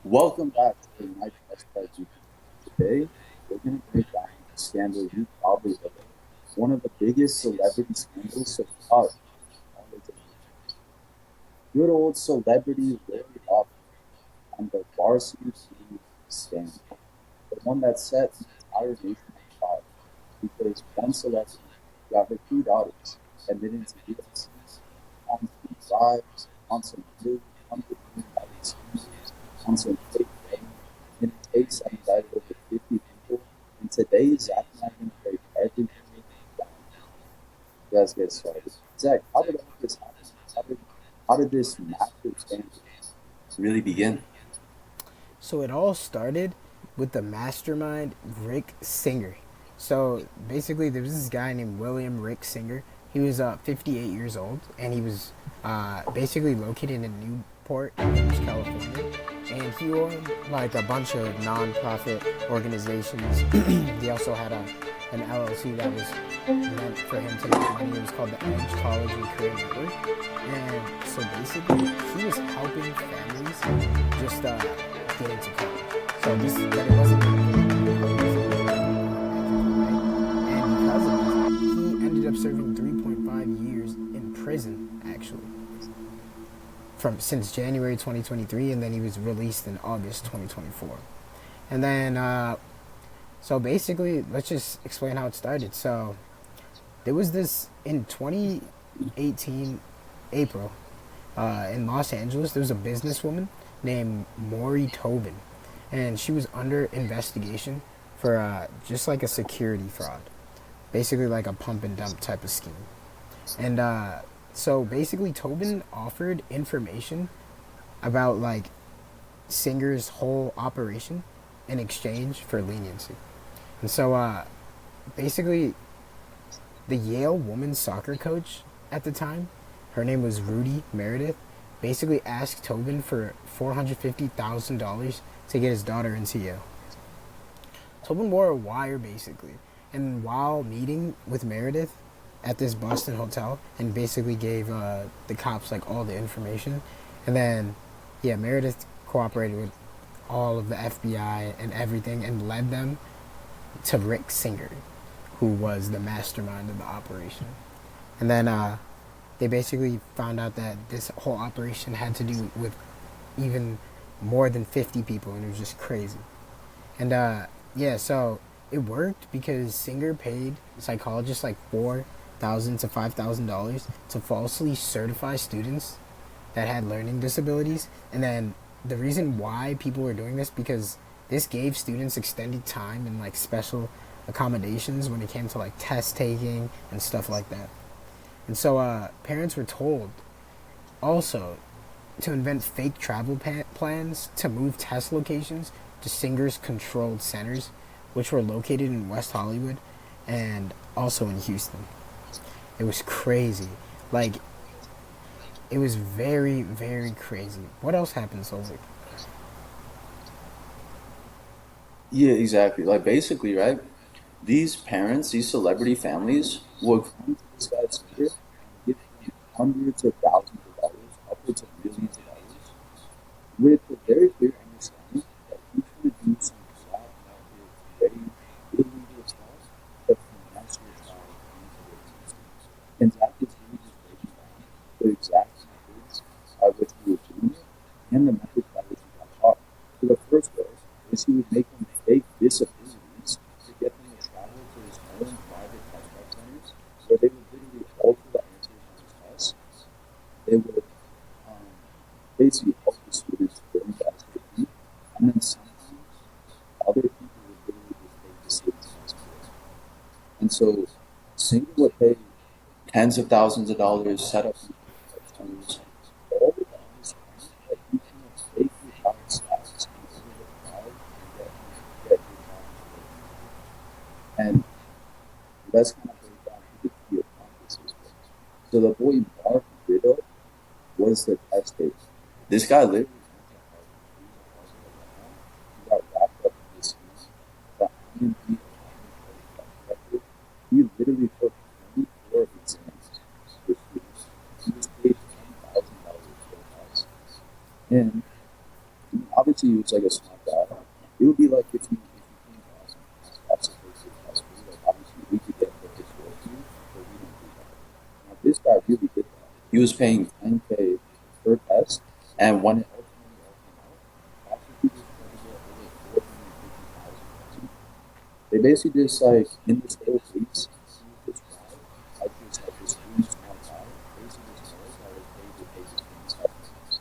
Welcome back to the Night Trust Party. Today, we're going to break down a scandal you probably heard of. One of the biggest celebrity scandals so far in our generation. Good old celebrity Lori Laughlin and the Varsity scandal. The one that set the entire nation on fire because one celebrity got her two daughters admitted to USC's on some drives, on some really unbelievable schemes, on some fake wedding, in a case that indicted over 50 people. And today, Zach and I are going to break everything down. Let's get started. Zach, how did all this happen? How did this massive scandal really begin? So it all started with the mastermind Rick Singer. So basically, there was this guy named William Rick Singer. He was 58 years old, and he was basically located in Newport Beach, California. And he owned like a bunch of non-profit organizations. He also had an LLC that was meant for him to make money. It was called the Edge College and Career Network. And so basically, he was helping families just get into college. So this, but it wasn't and because of this, he ended up serving 3.5 years in prison actually from since January 2023, and then he was released in August 2024. And then so basically, let's just explain how it started. So there was this in 2018 April in Los Angeles. There was a businesswoman named Maury Tobin, and she was under investigation for just like a security fraud, basically like a pump and dump type of scheme. And so basically, Tobin offered information about like Singer's whole operation in exchange for leniency. And so basically, the Yale women's soccer coach at the time, her name was Rudy Meredith, basically asked Tobin for $450,000 to get his daughter into Yale. Tobin wore a wire basically, and while meeting with Meredith at this Boston hotel, and basically gave the cops like all the information, and then yeah, Meredith cooperated with all of the FBI and everything, and led them to Rick Singer, who was the mastermind of the operation. And then they basically found out that this whole operation had to do with even more than 50 people, and it was just crazy. And yeah, so it worked because Singer paid psychologists like $4,000 to $5,000 to falsely certify students that had learning disabilities. And then the reason why people were doing this, because this gave students extended time and like special accommodations when it came to like test taking and stuff like that. And so parents were told also to invent fake travel plans to move test locations to Singer's controlled centers, which were located in West Hollywood and also in Houston. It was crazy. Like, it was very, very crazy. What else happened, Solvik? Yeah, exactly. Like basically, right? These parents, these celebrity families, would come to this guy's center and give him hundreds of thousands of dollars, upwards of millions of dollars, with the very clear understanding that he's going to do some black market, very illegal stuff to finesse your child into their system. And Zach is really just breaking down the exact methods by which he was doing it and the methods by which he got caught. So the first way is he would make them fake disabilities to get them to travel to his own private test prep centers where they would literally alter the answers on his tests. They would um, basically help the students during the SAT, and then sometimes other people would literally just make the same test for him. And so Singer would pay tens of thousands of dollars, set up these test centers, all with the understanding that he's going to fake your child's stats in order to bribe and get your child into their system. And let's kind of break down who the key accomplices was. So the boy Mark Riddle was the test taker. This guy literally went to Harvard. He was a Harvard alumni. He got wrapped up in this scheme. The IMD Academy Credit Card Director, he literally took 24 exams for students. He was paid $10,000 for the test. And I mean, obviously, obviously he was like a smart guy. It would be like if you came to us and asked us to pay for his high school, like obviously we could get the historic view, but we don't do that. Now this guy really did that. He was paying 10K per test, and when it ultimately all came out, prosecutors tried to get over 450,000 from him. They basically just like in this whole case, he was described as just like this really smart guy, basically this nerd that was paid to pay his students' test fees.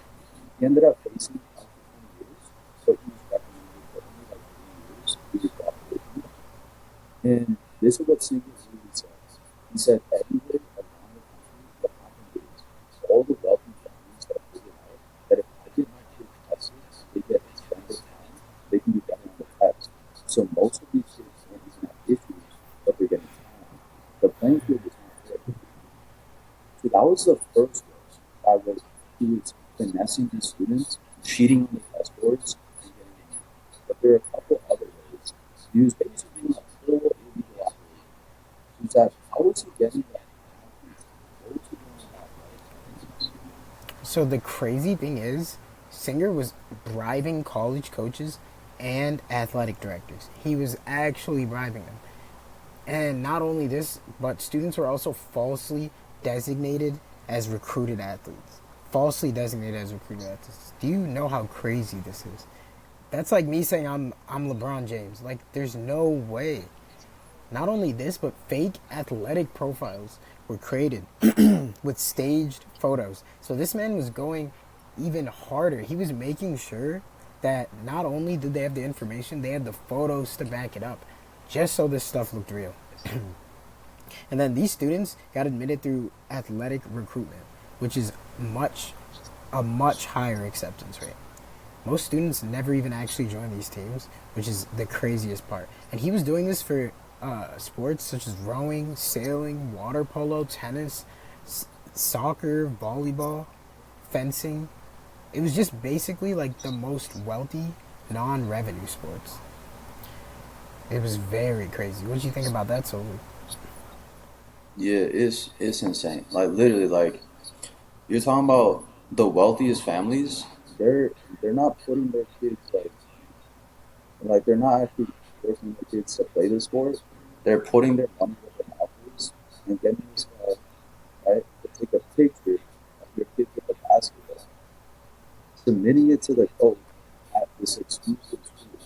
He ended up facing up to 20 years, but he was recommended for only like 3 years due to cooperation. And this is what Singer really says. He said everywhere around the country, what happened is all the wealthy families that figured out that if I get my kids tested and they get extended time, they can do better on the test. So most of these kids don't even have issues, but they're getting time. The playing field is not fair. So that was the first way by which he was finessing these students, cheating on the test boards, and getting money. But there are a couple other ways. He was basically doing a full illegal operation. So it's that how was he getting the athletes? What was he going about, right? So the crazy thing is, Singer was bribing college coaches and athletic directors. He was actually bribing them. And not only this, but students were also falsely designated as recruited athletes. Falsely designated as recruited athletes. Do you know how crazy this is? That's like me saying I'm LeBron James. Like there's no way. Not only this, but fake athletic profiles were created with staged photos. So this man was going even harder. He was making sure that not only did they have the information, they had the photos to back it up, just so this stuff looked real. And then these students got admitted through athletic recruitment, which is much higher acceptance rate. Most students never even actually join these teams, which is the craziest part. And he was doing this for sports such as rowing, sailing, water polo, tennis, soccer, volleyball, fencing. It was just basically like the most wealthy non-revenue sports. It was very crazy. What did you think about that, Solly? Yeah, it's insane. Like literally, like you're talking about the wealthiest families. They're not putting their kids like they're not actually forcing their kids to play the sport. They're putting their money where their mouth is and getting this guy right to take a picture of your kid with a basketball, submitting it to the coach at this exclusive school,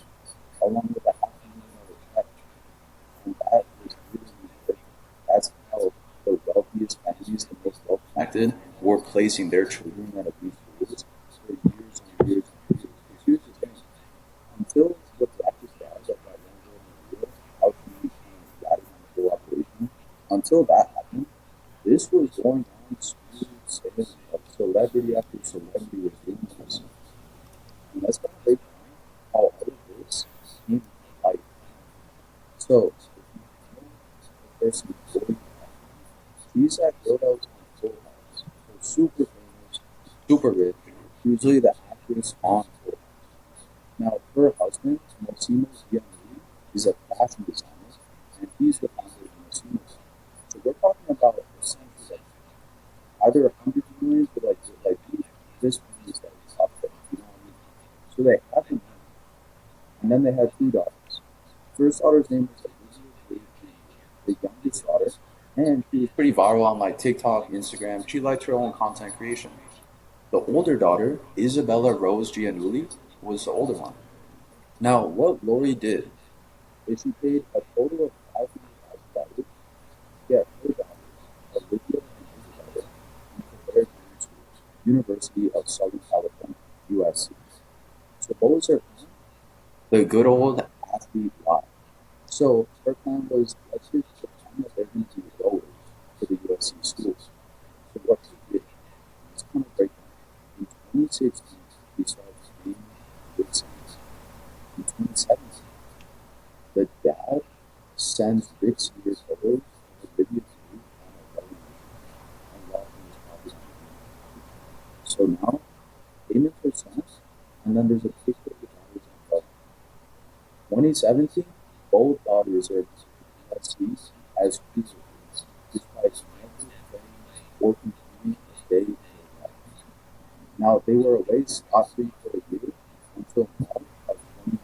along with a $500,000 check. And that was literally working. That's how the wealthiest families, the most well connected, were placing their children at these schools for years and years and years. Because here's the thing until the practice guys that got one girl in the video, how she ratted on the whole operation, until that happened, this was going on smooth sailing. Like celebrity after celebrity was doing this. And let's kind of break down how all of this came to light. So, if you know the person Lori Laughlin, she's that girl that was on Full House. So super famous, super rich. She was really the actress on Full House. Now, her husband, Massimo Giannulli, is a fashion designer, and he's the founder of Massimo. So we're talking about essentially like either hundreds of millions, but like this one is like up there. You know what I mean? So they had the money, and then they had two daughters. First daughter's name was Olivia Jade Jr., the youngest daughter, and she was pretty viral on like TikTok, Instagram. She liked her own content creation. The older daughter, Isabella Rose Giannulli, was the older one. Now, what Lori did is she paid a total of $500,000 to get her daughters, Olivia and Isabella, into their dream schools, University of Southern California, USC. So what was her plan? The good old athlete life. So her plan was let's just pretend that they're going to be rowers for the USC schools. So what she did, let's kind of break down. In 2016, he started training with Saints. In 2017, the dad sends Rick Spears photos of Olivia Jade on a wedding ring, and Laughlin is probably on the ring. So now payments are sent, and then there's a picture of the daughters on the wedding. 2017, both daughters are USC as cruiserweights, despite never playing or competing a day in their lives. Now, they were away scot free for a year until until March of 2019.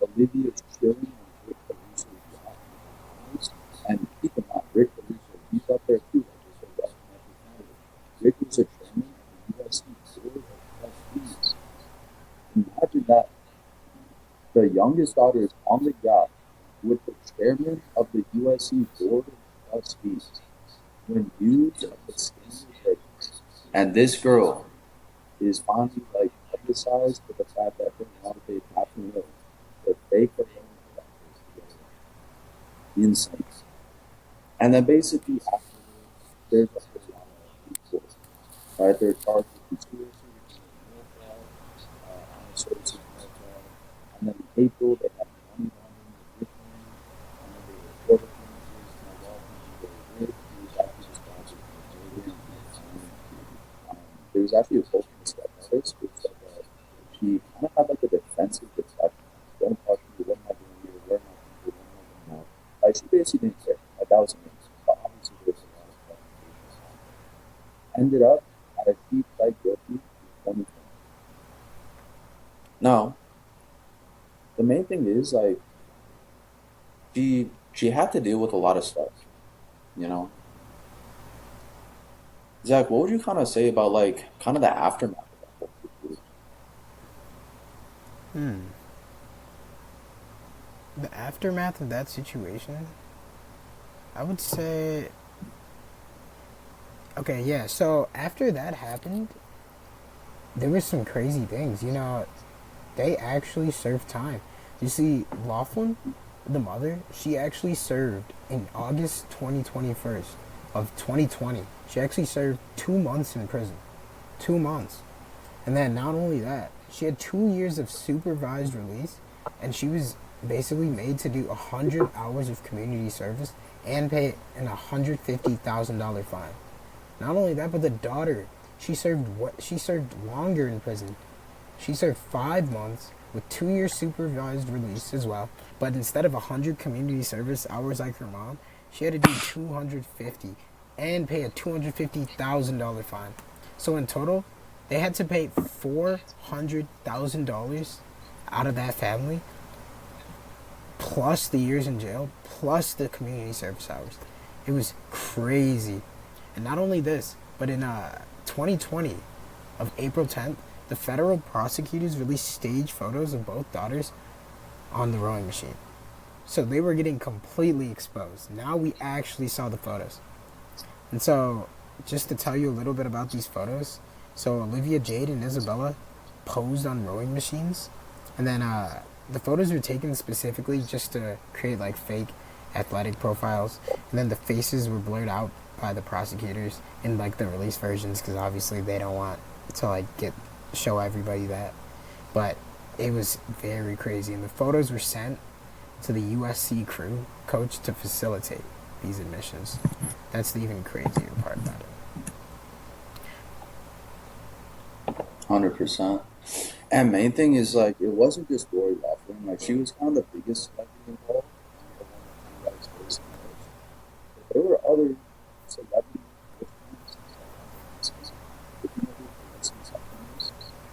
Olivia's chilling on Rick Caruso's yacht in the Bahamas. And keep in mind, Rick Caruso, he's up there too, like just a well-connected family. Rick was a chairman of the USC Board of Trustees. Imagine that. The youngest daughter is on the yacht with the chairman of the USC Board of Trustees when news of the scandal breaks. And this girl is finally like publicized with the fact that her mom paid $500,000 to fake her loan doctors together. Insane. And then basically afterwards, there's a whole lot of recourse. Right? They're charged with conspiracy to commit mail fraud, honest services mail fraud. And then in April, they had money laundering additionally. And then there were court appearances to Laughlin where Rick, who was actually described as a murderer and violent. There was actually a quote from the stepmother which said that she kind of had like a defensive depression. Don't touch me. What am I doing here? Where are my people? When am I going out? Like she basically didn't care. Like that was amazing. But obviously there was a lot of complications happening. Ended up at she pled guilty in 2020. Now the main thing is like she had to deal with a lot of stuff. You know, Zach, what would you kind of say about like kind of the aftermath of that whole situation? Hmm. The aftermath of that situation, I would say. Okay, yeah. So after that happened, there was some crazy things. They actually served time. You see, Laughlin, the mother, she actually served in August 2021 of 2020. She actually served 2 months in prison. 2 months. And then not only that, she had 2 years of supervised release, and she was basically made to do 100 hours of community service and pay an $150,000 fine. Not only that, but the daughter, she served longer in prison. She served 5 months with 2 years supervised release as well. But instead of 100 community service hours like her mom, she had to do 250 and pay a $250,000 fine. So in total, they had to pay $400,000 out of that family, plus the years in jail, plus the community service hours. It was crazy. And not only this, but in 2020 of April 10th, the federal prosecutors released stage photos of both daughters on the rowing machine. So they were getting completely exposed. Now we actually saw the photos. And so, just to tell you a little bit about these photos, so Olivia Jade and Isabella posed on rowing machines. And then the photos were taken specifically just to create like fake athletic profiles. And then the faces were blurred out by the prosecutors in like the release versions because obviously they don't want to like show everybody that. But it was very crazy, and the photos were sent to the USC crew coach to facilitate these admissions. That's the even crazier part about it. 100%. And main thing is like it wasn't just Lori Loughlin. Like she was kind of the biggest celebrity involved, and the one that kind of got exposed the most. But there were other celebrity victims that had cases. If you know who Felicity Huffman is,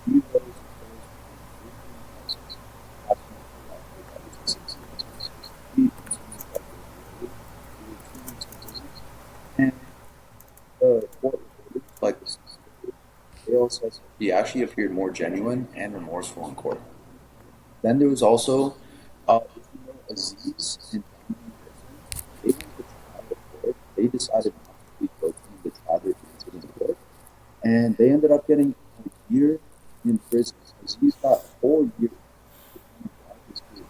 she was the first and frequent houses asking for life that was in 6 years. She continued like repeatedly. She was 2 weeks in prison, and the court reported like the specific. They all said he actually appeared more genuine and remorseful in court. Then there was also, if you know Aziz and Donovan Wilson, they went to trial in court. They decided not to plead guilty and to try their cases in court. And they ended up getting a year in prison. Aziz got a whole year to kind of guard his kids in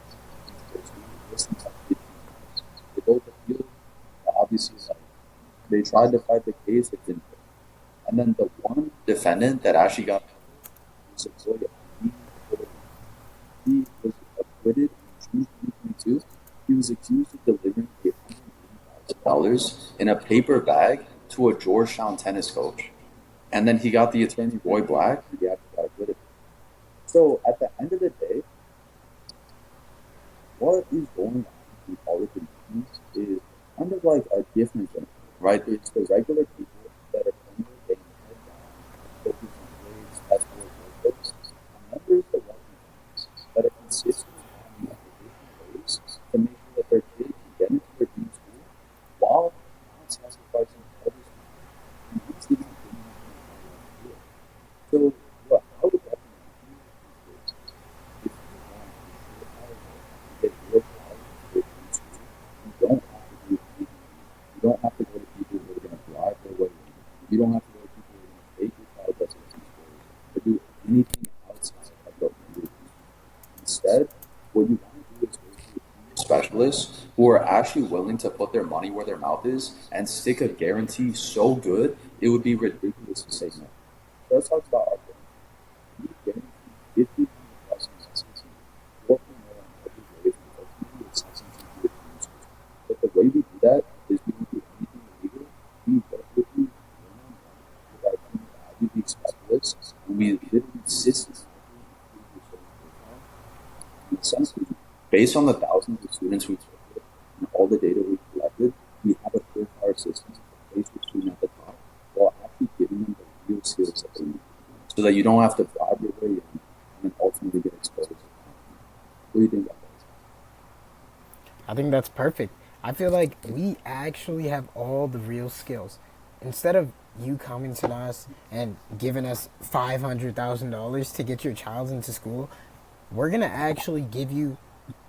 prison. Wilson got 15 months. They both appealed. Obviously, like, they tried to fight the case, it didn't work. And then the one defendant that actually got was a boy Ali Puerto Rican. He was acquitted in June 2022. He was accused of delivering $180,000 in a paper bag to a Georgetown tennis coach. And then he got the attorney Roy Black, and he actually got acquitted. So at the end of the day, what is going on in college admissions is kind of like a different thing, right? There's the regular people that are playing their game head down, focused on grades, test scores, notebooks, and then there's the wealthy What you want to do is go to specialists who are actually willing to put their money where their mouth is and stick a guarantee so good it would be ridiculous to say no. So let's talk about our guarantee. We guarantee 50,000 lessons, working more on every grade for 300 sessions in your users. But the way we do that is we don't do anything illegal. We work with you one on one with our team of Ivy League specialists, and we literally systematically improve your social profile. And essentially, based on the thousands of students we've worked with and all the data we've collected, we have a surefire system to place your student at the top while actually giving them the real skills that they need so that you don't have to bribe your way in and then ultimately get exposed. What do you think about that? I think that's perfect. I feel like we actually have all the real skills. Instead of you coming to us and giving us $500,000 to get your child into school, we're going to actually give you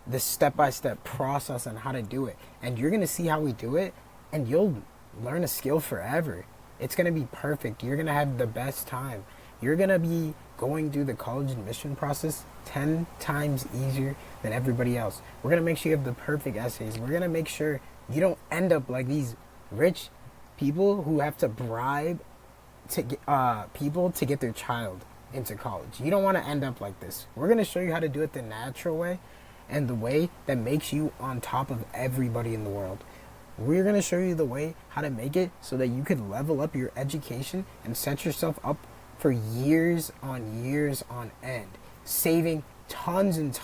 the step by step process on how to do it. And you're going to see how we do it, and you'll learn a skill forever. It's going to be perfect. You're going to have the best time. You're going to be going through the college admission process 10 times easier than everybody else. We're going to make sure you have the perfect essays. We're going to make sure you don't end up like these rich people who have to bribe to get, people to get their child into college. You don't want to end up like this. We're going to show you how to do it the natural way and the way that makes you on top of everybody in the world. We're going to show you the way how to make it so that you can level up your education and set yourself up for years on end, saving tons and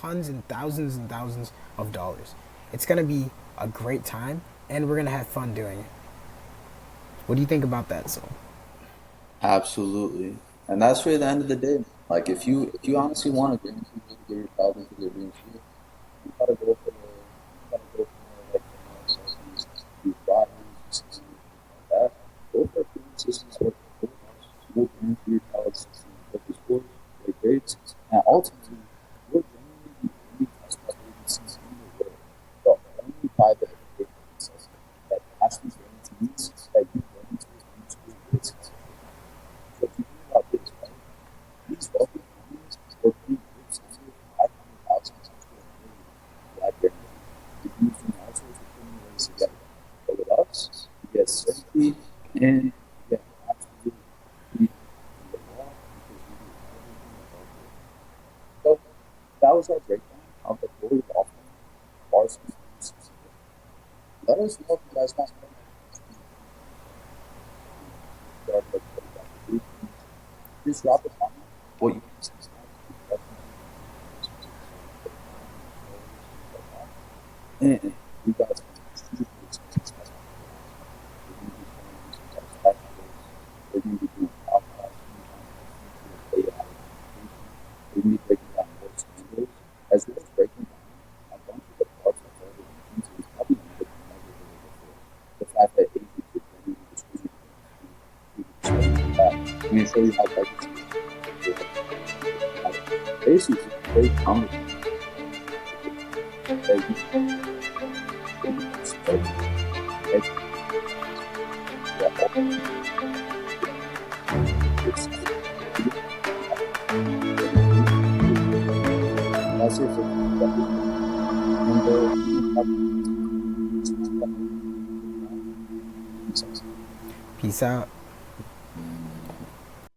thousands of dollars. It's going to be a great time, and we're going to have fun doing it. What do you think about that, Soul? Absolutely. And that's really the end of the day. Like if you honestly want to guarantee to get your child into their dream school, you gotta go for more like the sessions, do drivers, systems, like that. Go for a systems work for we'll guarantee your child 16 focus scores, great grades, and ultimately we're genuinely the only test prep agency in the world, the only private education agency that actually guarantees that you go into this new school with success. So if you think about this, right? These wealthy families were paying good schools 500,000 to a million for that guarantee. You can use all sorts of criminal ways to get it. But with us, you get certainty and you get absolute freedom from the law because we do everything above board. So that was our breakdown of the fully Laughlin Varsity system. Let us know if you guys want more. Just drop a comment. What you can say. And we got some we're going to be doing podcasts. We're going to be breaking down more scandals as well as breaking down a bunch of the parts of our religions is probably never heard before. The fact that Asians are generally discriminated against, that. I'm going to show you how legacy is basically it's very common that you spread it's that's it for and Peace out.